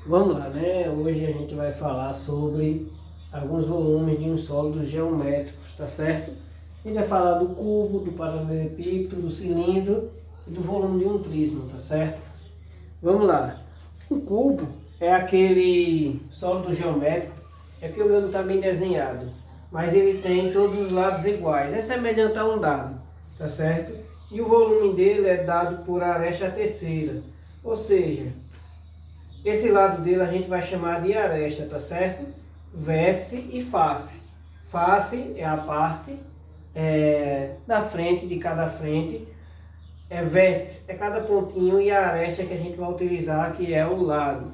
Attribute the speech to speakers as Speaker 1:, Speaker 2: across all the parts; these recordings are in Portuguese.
Speaker 1: Vamos lá, né? Hoje a gente vai falar sobre alguns volumes de uns sólidos geométricos, tá certo? A gente vai falar do cubo, do paralelepípedo, do cilindro e do volume de um prisma, tá certo? Vamos lá. Um cubo é aquele sólido geométrico, é que o meu não está bem desenhado, mas ele tem todos os lados iguais, é semelhante a um dado, tá certo? E o volume dele é dado por aresta terceira, ou seja, esse lado dele a gente vai chamar de aresta, tá certo? Vértice e face. Face é a parte da frente, de cada frente. Vértice é cada pontinho e a aresta é que a gente vai utilizar, que é o lado,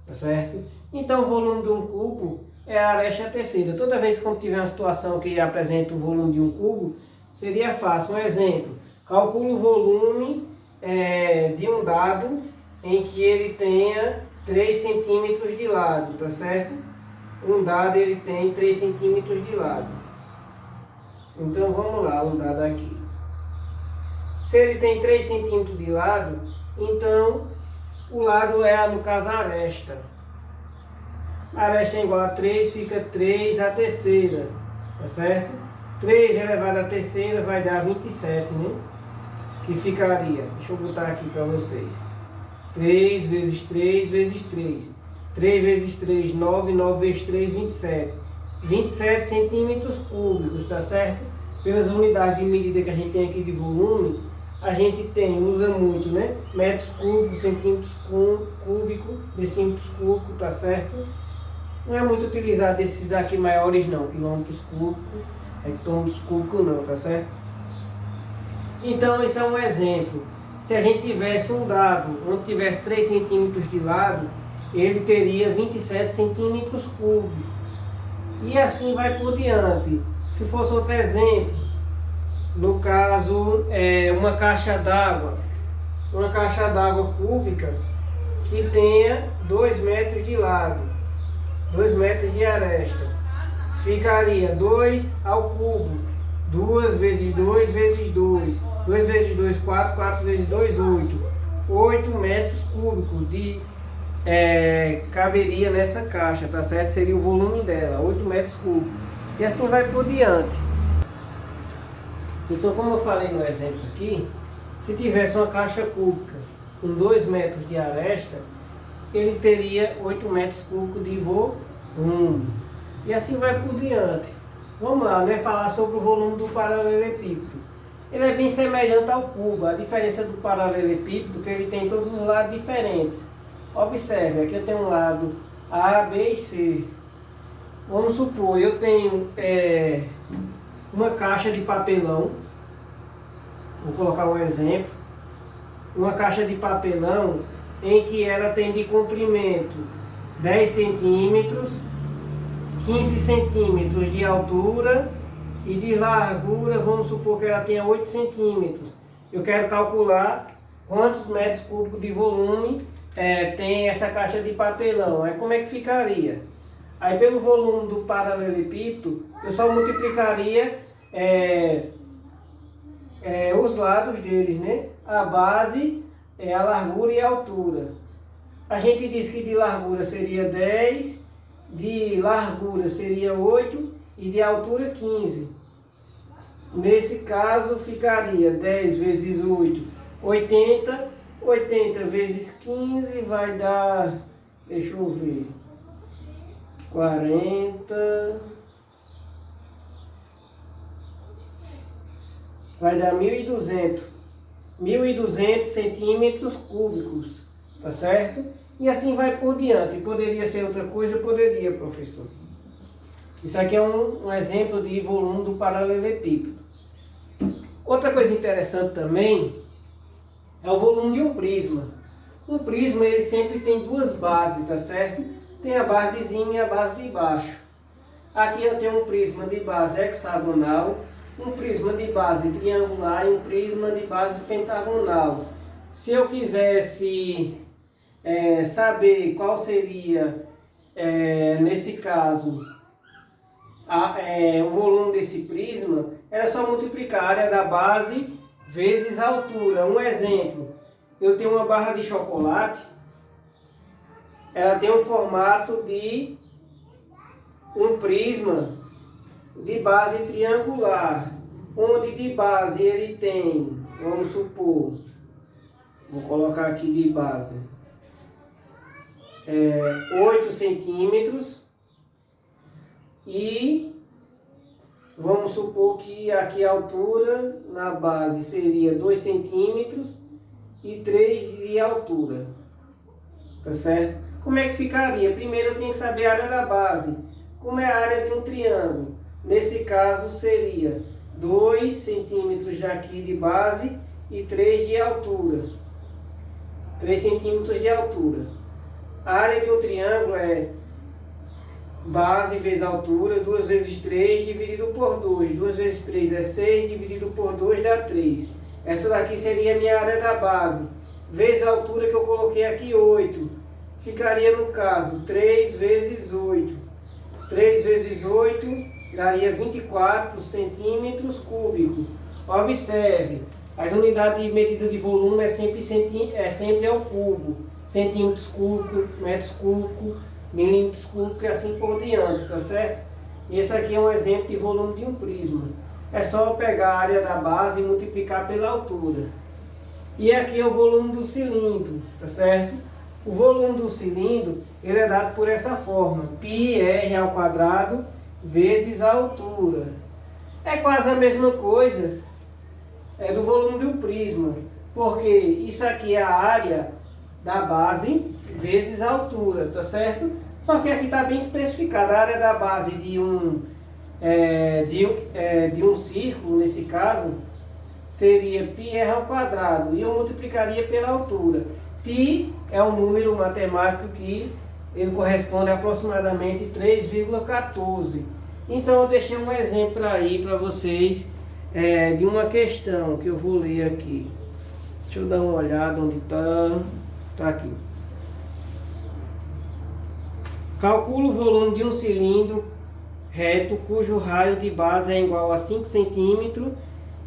Speaker 1: tá certo? Então o volume de um cubo é a aresta terceira. Toda vez que tiver uma situação que apresenta o volume de um cubo, seria fácil. Um exemplo, calcula o volume de um dado em que ele tenha 3 centímetros de lado, tá certo? Um dado ele tem 3 centímetros de lado. Então vamos lá, um dado aqui. Se ele tem 3 centímetros de lado, então o lado é, no caso, a aresta. A aresta é igual a 3, fica 3 a terceira, tá certo? 3 elevado a terceira vai dar 27, né? Que ficaria, deixa eu botar aqui para vocês. 3 vezes 3 vezes 3. 3 vezes 3, 9. 9 vezes 3, 27. 27 centímetros cúbicos, tá certo? Pelas unidades de medida que a gente tem aqui de volume, a gente usa muito, né? Metros cúbicos, centímetros cúbicos, decímetros cúbicos, tá certo? Não é muito utilizado esses aqui maiores não, quilômetros cúbicos, hectômetros cúbicos não, tá certo? Então, esse é um exemplo. Se a gente tivesse um dado onde tivesse 3 centímetros de lado, ele teria 27 centímetros cúbicos. E assim vai por diante. Se fosse outro exemplo, no caso, uma caixa d'água cúbica que tenha 2 metros de lado, 2 metros de aresta, ficaria 2 ao cubo, 2 vezes 2 vezes 2, 2 vezes 2, 4, 4 vezes 2, 8. 8 metros cúbicos caberia nessa caixa, tá certo? Seria o volume dela, 8 metros cúbicos. E assim vai por diante. Então, como eu falei no exemplo aqui, se tivesse uma caixa cúbica com 2 metros de aresta, ele teria 8 metros cúbicos de volume. E assim vai por diante. Vamos lá, né? Falar sobre o volume do paralelepípedo. Ele é bem semelhante ao cubo. A diferença do paralelepípedo é que ele tem todos os lados diferentes. Observe, aqui eu tenho um lado A, B e C. Vamos supor, eu tenho uma caixa de papelão. Vou colocar um exemplo. Uma caixa de papelão em que ela tem de comprimento 10 centímetros, 15 centímetros de altura e de largura, vamos supor que ela tenha 8 centímetros. Eu quero calcular quantos metros cúbicos de volume tem essa caixa de papelão. Aí como é que ficaria? Aí pelo volume do paralelepípedo, eu só multiplicaria os lados deles, né? A base, a largura e a altura. A gente disse que de largura seria 10, de largura seria 8 e de altura 15. Nesse caso ficaria 10 vezes 8, 80. 80 vezes 15 vai dar, deixa eu ver, 40, vai dar 1.200 centímetros cúbicos, tá certo? E assim vai por diante. Poderia ser outra coisa? Poderia, professor. Isso aqui é um exemplo de volume do paralelepípedo. Outra coisa interessante também é o volume de um prisma. Um prisma ele sempre tem duas bases, tá certo? Tem a base de cima e a base de baixo. Aqui eu tenho um prisma de base hexagonal, um prisma de base triangular e um prisma de base pentagonal. Se eu quisesse saber qual seria, nesse caso, o volume desse prisma, era só multiplicar a área da base vezes a altura. Um exemplo, eu tenho uma barra de chocolate ela tem um formato de um prisma de base triangular, onde de base ele tem, vamos supor, vou colocar aqui de base, 8 centímetros, e vamos supor que aqui a altura na base seria 2 centímetros e 3 de altura, tá certo? Como é que ficaria? Primeiro eu tenho que saber a área da base. Como é a área de um triângulo? Nesse caso seria 2 centímetros daqui de base e 3 de altura. 3 centímetros de altura. A área de um triângulo é base vezes altura, 2 vezes 3 dividido por 2. 2 vezes 3 é 6, dividido por 2 dá 3. Essa daqui seria a minha área da base. Vezes a altura que eu coloquei aqui, 8. Ficaria no caso 3 vezes 8. 3 vezes 8 daria 24 centímetros cúbicos. Observe, as unidades de medida de volume é sempre ao cubo. Centímetros cúbicos, metros cúbicos, milímetros cúbicos e assim por diante, tá certo? E esse aqui é um exemplo de volume de um prisma. É só pegar a área da base e multiplicar pela altura. E aqui é o volume do cilindro, tá certo? O volume do cilindro ele é dado por essa forma, πr ao quadrado vezes a altura. É quase a mesma coisa do volume do prisma, porque isso aqui é a área da base vezes a altura, tá certo? Só que aqui está bem especificado, a área da base de um círculo, nesse caso, seria πr ao quadrado, e eu multiplicaria pela altura. Π é um número matemático que ele corresponde a aproximadamente 3,14. Então eu deixei um exemplo aí para vocês de uma questão que eu vou ler aqui. Deixa eu dar uma olhada onde está. Está aqui. Calcula o volume de um cilindro reto cujo raio de base é igual a 5 centímetros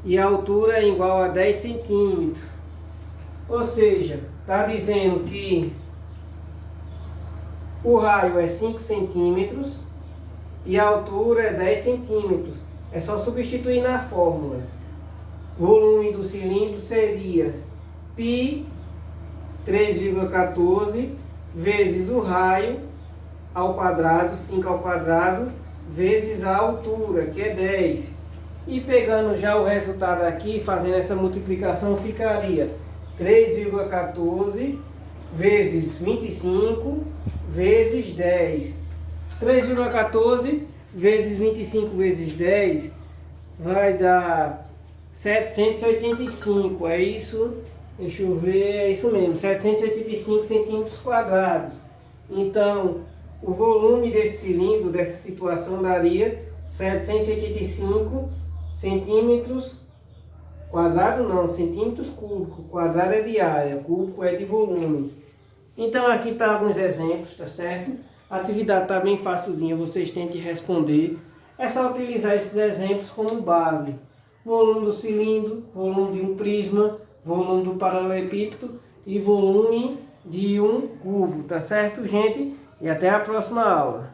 Speaker 1: e a altura é igual a 10 centímetros. Ou seja, está dizendo que o raio é 5 centímetros e a altura é 10 centímetros. É só substituir na fórmula. O volume do cilindro seria π 3,14 vezes o raio ao quadrado, 5 ao quadrado, vezes a altura, que é 10. E pegando já o resultado aqui, fazendo essa multiplicação, ficaria 3,14 vezes 25 vezes 10. 3,14 vezes 25 vezes 10 vai dar 785. É isso? Deixa eu ver, é isso mesmo, 785 centímetros quadrados. Então, o volume desse cilindro, dessa situação, daria 785 centímetros quadrado, não, centímetros cúbicos. Quadrado é de área, cúbico é de volume. Então, aqui tá alguns exemplos, tá certo? A atividade tá bem facilzinha, vocês têm que responder. É só utilizar esses exemplos como base. Volume do cilindro, volume de um prisma, volume do paralelepípedo e volume de um cubo, tá certo, gente? E até a próxima aula.